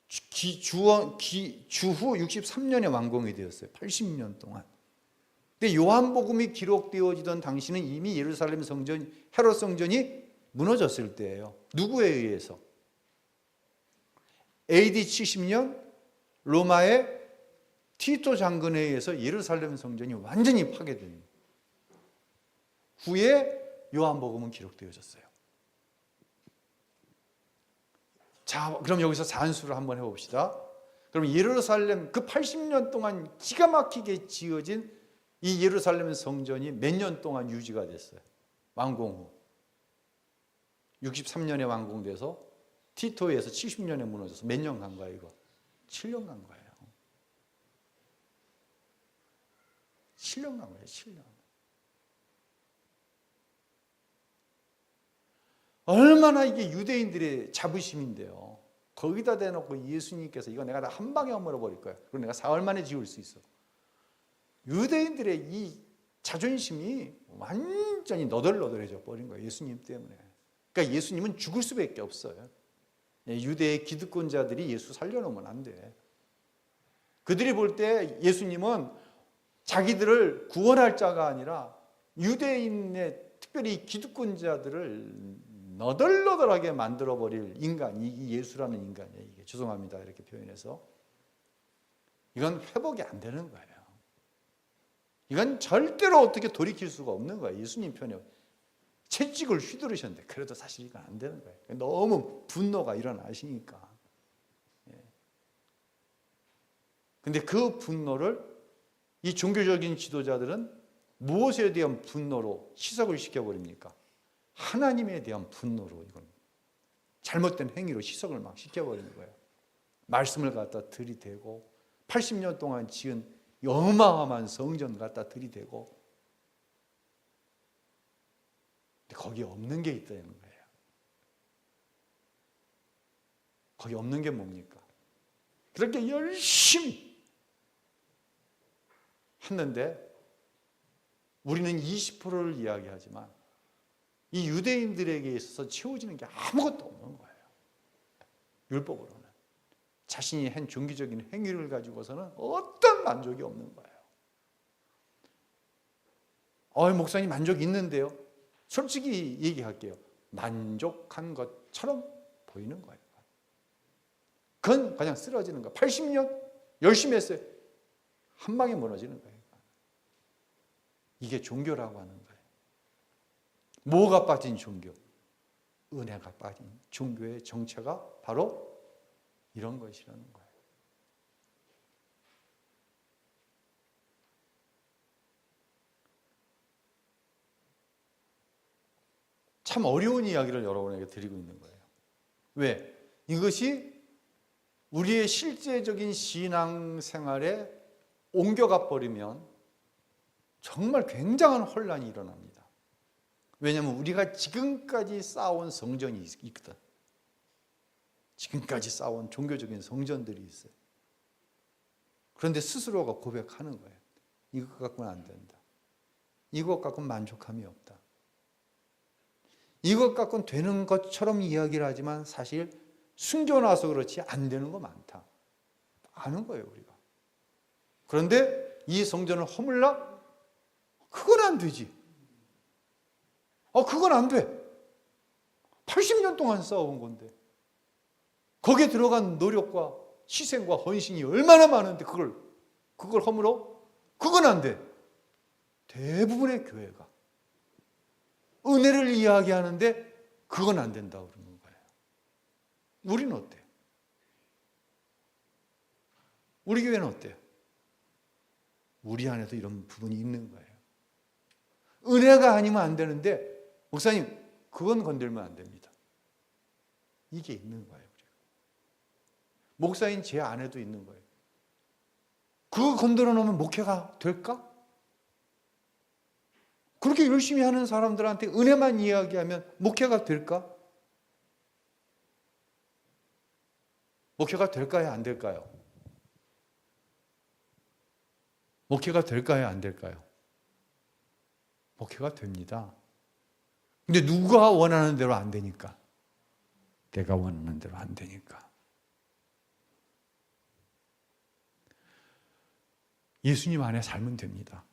주후 63년에 완공이 되었어요. 80년 동안. 근데 요한복음이 기록되어지던 당시는 이미 예루살렘 성전, 헤롯 성전이 무너졌을 때예요. 누구에 의해서? AD 70년 로마의 티토 장군에 의해서 예루살렘 성전이 완전히 파괴됩니다. 후에 요한복음은 기록되어졌어요. 자, 그럼 여기서 산수를 한번 해봅시다. 그럼 예루살렘 그 80년 동안 기가 막히게 지어진 이 예루살렘 성전이 몇 년 동안 유지가 됐어요? 완공 후. 63년에 완공돼서 티토에서 70년에 무너져서 몇 년 간 거야 이거? 7년 간 거예요. 7년 간 거예요. 7년. 얼마나 이게 유대인들의 자부심인데요. 거기다 대놓고 예수님께서 이거 내가 다 한 방에 허물어 버릴 거야. 그리고 내가 사흘 만에 지울 수 있어. 유대인들의 이 자존심이 완전히 너덜너덜해져 버린 거예요. 예수님 때문에. 그러니까 예수님은 죽을 수밖에 없어요. 유대의 기득권자들이 예수 살려놓으면 안 돼. 그들이 볼 때 예수님은 자기들을 구원할 자가 아니라 유대인의 특별히 기득권자들을 너덜너덜하게 만들어버릴 인간, 이 예수라는 인간이에요. 이게 죄송합니다 이렇게 표현해서 이건 회복이 안 되는 거예요. 이건 절대로 어떻게 돌이킬 수가 없는 거예요. 예수님 편에 채찍을 휘두르셨는데 그래도 사실 이건 안 되는 거예요. 너무 분노가 일어나시니까. 근데 그 분노를 이 종교적인 지도자들은 무엇에 대한 분노로 희석을 시켜버립니까? 하나님에 대한 분노로 이건 잘못된 행위로 희석을 막 시켜버리는 거예요. 말씀을 갖다 들이대고 80년 동안 지은 어마어마한 성전 갖다 들이대고 근데 거기에 없는 게 있다는 거예요. 거기 없는 게 뭡니까? 그렇게 열심히 했는데 우리는 20%를 이야기하지만 이 유대인들에게 있어서 채워지는 게 아무것도 없는 거예요. 율법으로는. 자신이 한 종교적인 행위를 가지고서는 어떤 만족이 없는 거예요. 목사님 만족이 있는데요. 솔직히 얘기할게요. 만족한 것처럼 보이는 거예요. 그건 그냥 쓰러지는 거예요. 80년 열심히 했어요. 한 방에 무너지는 거예요. 이게 종교라고 하는 거예요. 뭐가 빠진 종교? 은혜가 빠진 종교의 정체가 바로 이런 것이라는 거예요. 참 어려운 이야기를 여러분에게 드리고 있는 거예요. 왜? 이것이 우리의 실제적인 신앙생활에 옮겨가 버리면 정말 굉장한 혼란이 일어납니다. 왜냐하면 우리가 지금까지 쌓아온 성전이 있거든. 지금까지 쌓아온 종교적인 성전들이 있어요. 그런데 스스로가 고백하는 거예요. 이것 갖고는 안 된다. 이것 갖고는 만족함이 없다. 이것 갖고는 되는 것처럼 이야기를 하지만 사실 숨겨놔서 그렇지 안 되는 거 많다. 아는 거예요 우리가. 그런데 이 성전을 허물라? 그건 안 되지. 그건 안 돼. 80년 동안 쌓아온 건데. 거기에 들어간 노력과 희생과 헌신이 얼마나 많은데 그걸 허물어? 그건 안 돼. 대부분의 교회가 은혜를 이야기하는데 그건 안 된다고 그러는 거예요. 우리는 어때요? 우리 교회는 어때요? 우리 안에도 이런 부분이 있는 거예요. 은혜가 아니면 안 되는데 목사님 그건 건들면 안 됩니다. 이게 있는 거예요. 우리가. 목사인 제 안에도 있는 거예요. 그거 건드려 놓으면 목회가 될까? 그렇게 열심히 하는 사람들한테 은혜만 이야기하면 목회가 될까? 목회가 될까요? 안 될까요? 목회가 될까요? 안 될까요? 목회가 됩니다. 근데 누가 원하는 대로 안 되니까. 내가 원하는 대로 안 되니까. 예수님 안에 살면 됩니다.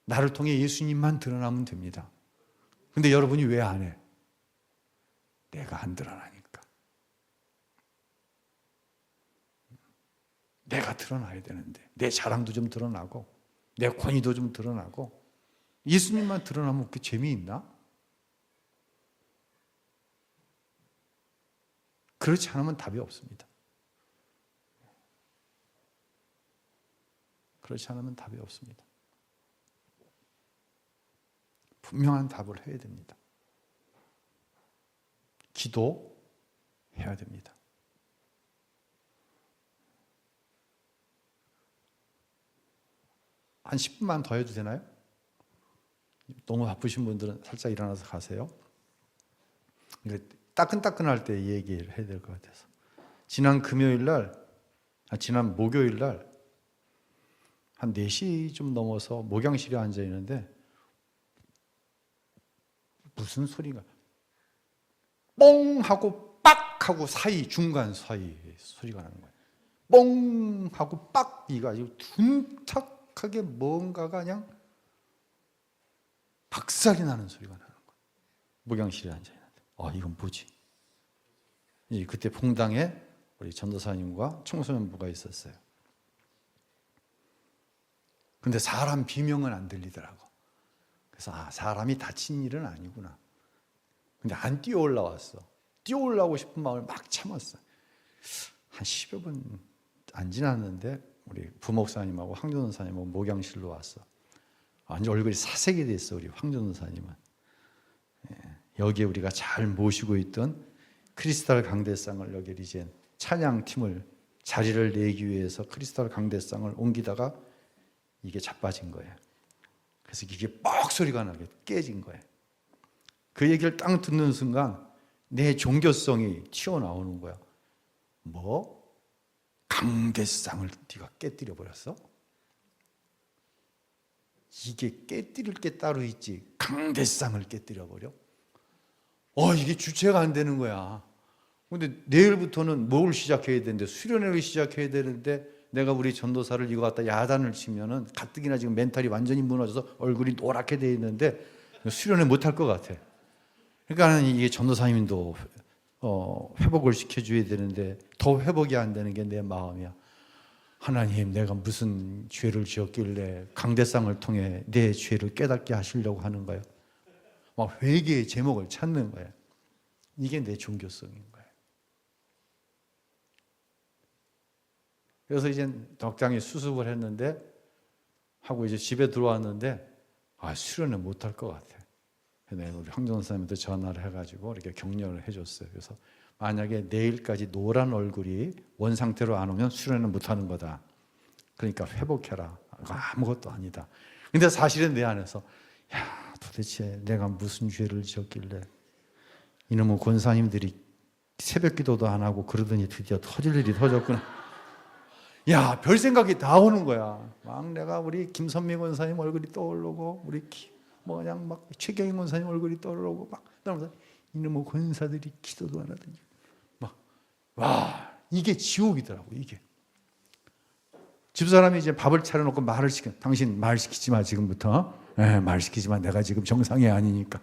나를 통해 예수님만 드러나면 됩니다. 근데 여러분이 왜 안 해? 내가 안 드러나니까. 내가 드러나야 되는데 내 자랑도 좀 드러나고 내 권위도 좀 드러나고 예수님만 드러나면 그 재미있나? 그렇지 않으면 답이 없습니다. 그렇지 않으면 답이 없습니다. 분명한 답을 해야 됩니다. 기도해야 됩니다. 한 10분만 더 해도 되나요? 너무 바쁘신 분들은 살짝 일어나서 가세요. 따끈따끈할 때 얘기를 해야 될 것 같아서. 지난 목요일 날 한 4시 좀 넘어서 목양실에 앉아 있는데 무슨 소리가 뽕 하고 빡 하고 중간 사이 소리가 나는 거예요. 뽕 하고 빡 이가 아주 둔탁하게 뭔가가 그냥 박살이 나는 소리가 나는 거예요. 목양실에 앉아 있는데 이건 뭐지? 그때 봉당에 우리 전도사님과 청소년부가 있었어요. 근데 사람 비명은 안 들리더라고. 그래서 사람이 다친 일은 아니구나. 근데 안 뛰어 올라왔어. 뛰어 올라오고 싶은 마음을 막 참았어. 한 10여 분 안 지났는데 우리 부목사님하고 황전도사님하고 목양실로 왔어. 완전 얼굴이 사색이 됐어, 우리 황전도사님은. 여기에 우리가 잘 모시고 있던 크리스탈 강대상을 여기 이제 찬양팀을 자리를 내기 위해서 크리스탈 강대상을 옮기다가 이게 자빠진 거예요. 그래서 이게 뻑 소리가 나게 깨진 거예요. 그 얘기를 딱 듣는 순간 내 종교성이 튀어나오는 거야. 뭐? 강대상을 네가 깨뜨려 버렸어? 이게 깨뜨릴 게 따로 있지 강대상을 깨뜨려 버려? 이게 주체가 안 되는 거야. 근데 내일부터는 뭘 시작해야 되는데 수련회를 시작해야 되는데 내가 우리 전도사를 이거 갖다 야단을 치면은 가뜩이나 지금 멘탈이 완전히 무너져서 얼굴이 노랗게 돼 있는데 수련회 못 할 것 같아. 그러니까 이게 전도사님도 회복을 시켜줘야 되는데 더 회복이 안 되는 게 내 마음이야. 하나님, 내가 무슨 죄를 지었길래 강대상을 통해 내 죄를 깨닫게 하시려고 하는 거예요. 막 회개의 제목을 찾는 거예요. 이게 내 종교성인 거예요. 그래서 이제 적당히 수습을 했는데 하고 이제 집에 들어왔는데 수련을 못 할 것 같아. 내가 우리 황전사님한테 전화를 해가지고 이렇게 격려를 해줬어요. 그래서 만약에 내일까지 노란 얼굴이 원 상태로 안 오면 수련을 못 하는 거다. 그러니까 회복해라. 아무것도 아니다. 근데 사실은 내 안에서 도대체 내가 무슨 죄를 지었길래 이놈의 권사님들이 새벽 기도도 안 하고 그러더니 드디어 터질 일이 터졌구나. 별 생각이 다 오는 거야. 막 내가 우리 김선미 권사님 얼굴이 떠오르고 우리 그냥 막 최경희 권사님 얼굴이 떠오르고 막 그러면서 이놈의 권사들이 기도도 안 하더니 이게 지옥이더라고. 이게 집사람이 이제 밥을 차려놓고 말을 시켜. 당신 말 시키지 마 지금부터. 말 시키지 마. 내가 지금 정상이 아니니까.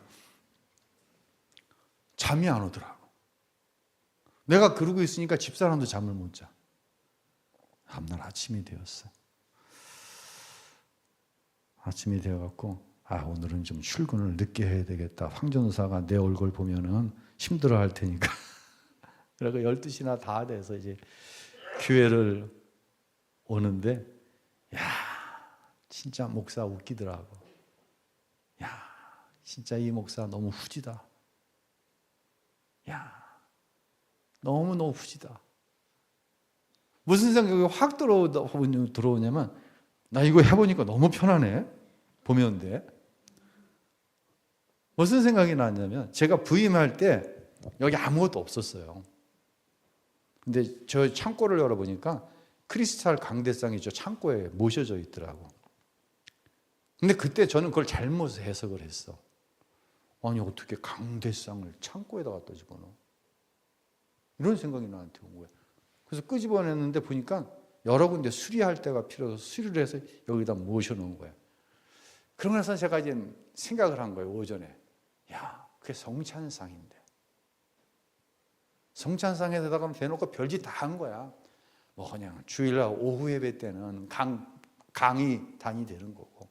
잠이 안 오더라고. 내가 그러고 있으니까 집사람도 잠을 못 자. 다음날 아침이 되었어. 아침이 되어갖고 오늘은 좀 출근을 늦게 해야 되겠다. 황전사가 내 얼굴 보면은 힘들어 할 테니까. 그리고 12시나 다 돼서 이제 교회를 오는데 진짜 목사 웃기더라고. 진짜 이 목사 너무 후지다. 너무너무 후지다. 무슨 생각이 확 들어오냐면 나 이거 해보니까 너무 편하네. 보면 돼. 무슨 생각이 났냐면 제가 부임할 때 여기 아무것도 없었어요. 근데 저 창고를 열어보니까 크리스탈 강대상이 저 창고에 모셔져 있더라고. 근데 그때 저는 그걸 잘못 해석을 했어. 아니 어떻게 강대상을 창고에다 갖다 집어넣어? 이런 생각이 나한테 온 거야. 그래서 끄집어냈는데 보니까 여러 군데 수리할 때가 필요해서 수리를 해서 여기다 모셔놓은 거야. 그러고 나서 제가 이제 생각을 한 거예요. 오전에. 야, 그게 성찬상인데. 성찬상에다가 대놓고 별짓 다 한 거야. 뭐 그냥 주일날 오후 예배 때는 강의 단이 되는 거고,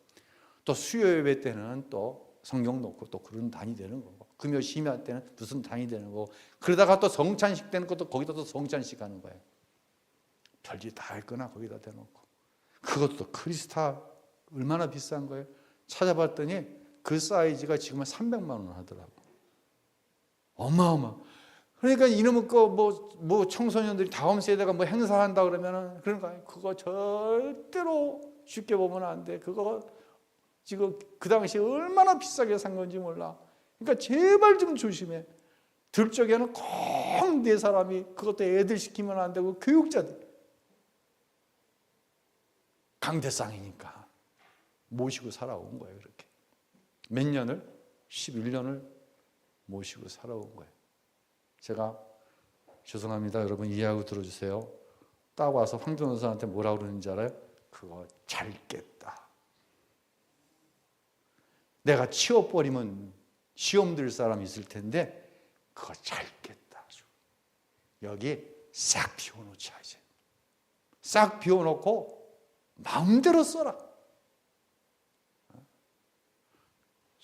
또 수요 예배 때는 또 성경 놓고 또 그런 단이 되는 거고, 금요 심야 때는 무슨 단이 되는 거고, 그러다가 또 성찬식 되는 것도 거기다 또 성찬식 하는 거예요. 별짓 다 했거나 거기다 대놓고. 그것도 크리스탈 얼마나 비싼 거예요? 찾아봤더니 그 사이즈가 지금은 300만 원 하더라고. 어마어마. 그러니까 이놈의 뭐 청소년들이 다음 세대가 뭐 행사한다 그러면은 그러니까 그거 절대로 쉽게 보면 안 돼. 그거 지금 그 당시에 얼마나 비싸게 산 건지 몰라. 그러니까 제발 좀 조심해. 들 적에는 꼭 네 사람이 그것도 애들 시키면 안 되고 교육자들. 강대상이니까 모시고 살아온 거예요. 그렇게 몇 년을 11년을 모시고 살아온 거예요. 제가 죄송합니다. 여러분 이해하고 들어주세요. 딱 와서 황 변호사한테 뭐라고 그러는지 알아요? 그거 잘 깼다. 내가 치워버리면 시험 들 사람 있을 텐데 그거 잘 깼다. 여기 싹 비워놓자. 이제 싹 비워놓고 마음대로 써라.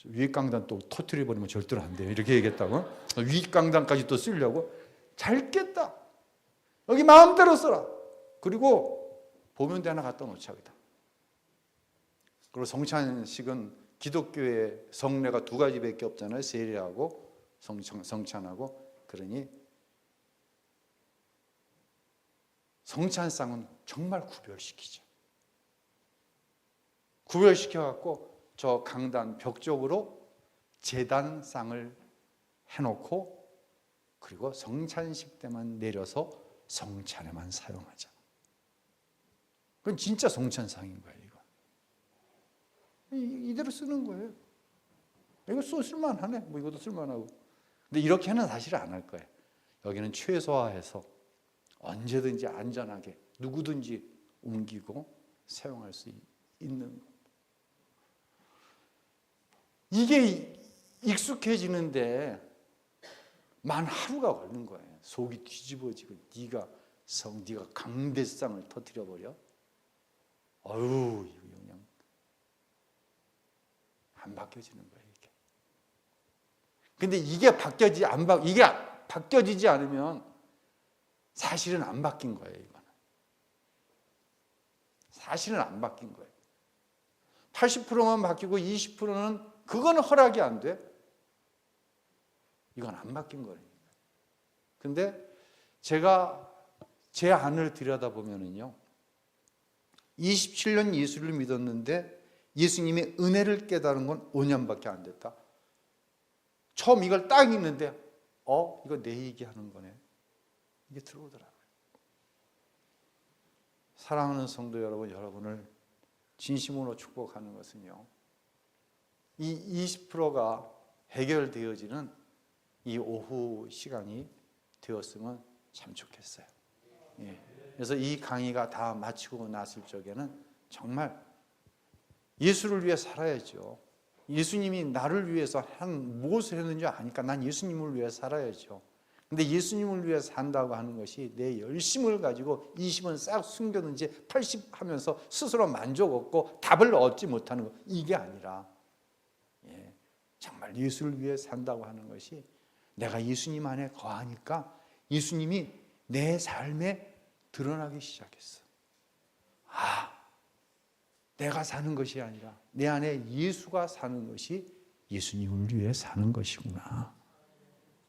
위강단 또 터뜨려버리면 절대로 안 돼요. 이렇게 얘기했다고. 위강단까지 또 쓰려고. 잘 깼다. 여기 마음대로 써라. 그리고 보면대 하나 갖다 놓자. 그리고 성찬식은 기독교의 성례가 두 가지밖에 없잖아요. 세례하고 성찬하고. 그러니 성찬상은 정말 구별시키자. 구별시켜갖고 저 강단 벽 쪽으로 제단상을 해놓고 그리고 성찬식 때만 내려서 성찬에만 사용하자. 그건 진짜 성찬상인 거예요. 이거 이대로 쓰는 거예요. 이거 쓸만하네. 뭐 이것도 쓸만하고. 근데 이렇게는 사실 안 할 거예요. 여기는 최소화해서 언제든지 안전하게 누구든지 옮기고 사용할 수 있는 거. 이게 익숙해지는데 만 하루가 걸린 거예요. 속이 뒤집어지고 네가 강대상을 터뜨려 버려. 어휴, 이거 그냥 안 바뀌어지는 거예요. 이게. 근데 이게 바뀌어지지 않으면 사실은 안 바뀐 거예요. 이거는 사실은 안 바뀐 거예요. 80%만 바뀌고 20%는 그거는 허락이 안 돼. 이건 안 바뀐 거니까. 근데 제가 제 안을 들여다보면은요, 27년 예수를 믿었는데 예수님의 은혜를 깨달은 건 5년밖에 안 됐다. 처음 이걸 딱 읽는데 이거 내 얘기하는 거네. 이게 들어오더라고요. 사랑하는 성도 여러분, 여러분을 진심으로 축복하는 것은요, 이 20%가 해결되어지는 이 오후 시간이 되었으면 참 좋겠어요. 예. 그래서 이 강의가 다 마치고 났을 적에는 정말 예수를 위해 살아야죠. 예수님이 나를 위해서 무엇을 했는지 아니까 난 예수님을 위해 살아야죠. 근데 예수님을 위해 산다고 하는 것이 내 열심을 가지고 20은 싹 숨겼는지 80 하면서 스스로 만족 없고 답을 얻지 못하는 것, 이게 아니라 정말 예수를 위해 산다고 하는 것이 내가 예수님 안에 거하니까 예수님이 내 삶에 드러나기 시작했어. 내가 사는 것이 아니라 내 안에 예수가 사는 것이 예수님을 위해 사는 것이구나.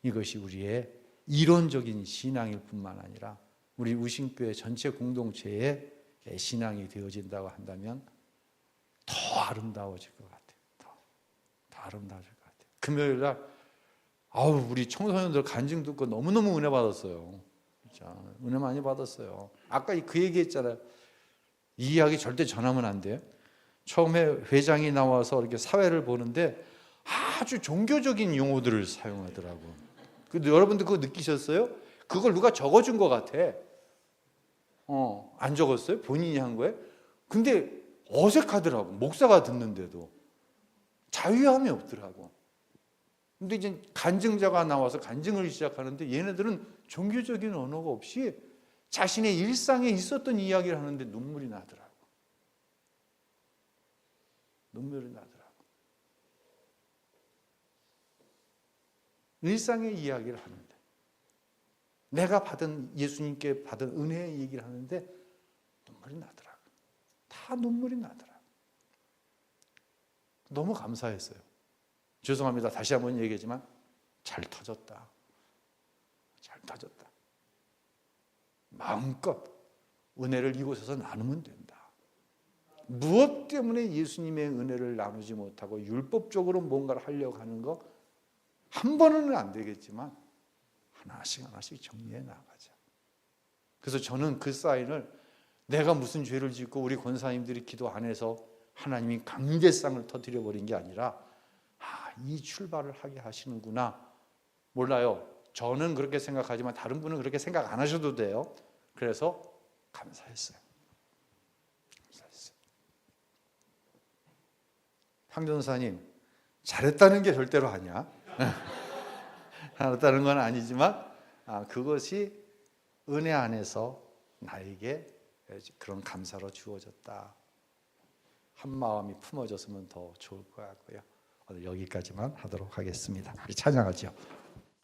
이것이 우리의 이론적인 신앙일 뿐만 아니라 우리 우신교회 전체 공동체의 신앙이 되어진다고 한다면 더 아름다워질 것 같아요. 더 아름다워질 것 같아요. 금요일 날 우리 청소년들 간증 듣고 너무너무 은혜 받았어요. 진짜 은혜 많이 받았어요. 아까 그 얘기했잖아요. 이 이야기 절대 전하면 안 돼요. 처음에 회장이 나와서 이렇게 사회를 보는데 아주 종교적인 용어들을 사용하더라고. 근데 여러분들 그거 느끼셨어요? 그걸 누가 적어준 것 같아. 안 적었어요? 본인이 한 거예요? 근데 어색하더라고. 목사가 듣는데도 자유함이 없더라고. 근데 이제 간증자가 나와서 간증을 시작하는데 얘네들은 종교적인 언어가 없이 자신의 일상에 있었던 이야기를 하는데 눈물이 나더라고. 눈물이 나더라고. 일상의 이야기를 하는데 내가 받은 예수님께 받은 은혜의 얘기를 하는데 눈물이 나더라고. 다 눈물이 나더라고. 너무 감사했어요. 죄송합니다. 다시 한번 얘기하지만 잘 터졌다. 잘 터졌다. 마음껏 은혜를 이곳에서 나누면 된다. 무엇 때문에 예수님의 은혜를 나누지 못하고 율법적으로 뭔가를 하려고 하는 거 한 번은 안 되겠지만 하나씩 하나씩 정리해 나가자. 그래서 저는 그 사인을 내가 무슨 죄를 짓고 우리 권사님들이 기도 안 해서 하나님이 강제상을 터뜨려 버린 게 아니라 이 출발을 하게 하시는구나. 몰라요. 저는 그렇게 생각하지만 다른 분은 그렇게 생각 안 하셔도 돼요. 그래서 감사했어요. 감사했어요. 황 전사님 잘했다는 게 절대로 아니야. 잘했다는 건 아니지만 그것이 은혜 안에서 나에게 그런 감사로 주어졌다. 한 마음이 품어졌으면 더 좋을 것 같고요. 오늘 여기까지만 하도록 하겠습니다. 우리 찬양하죠.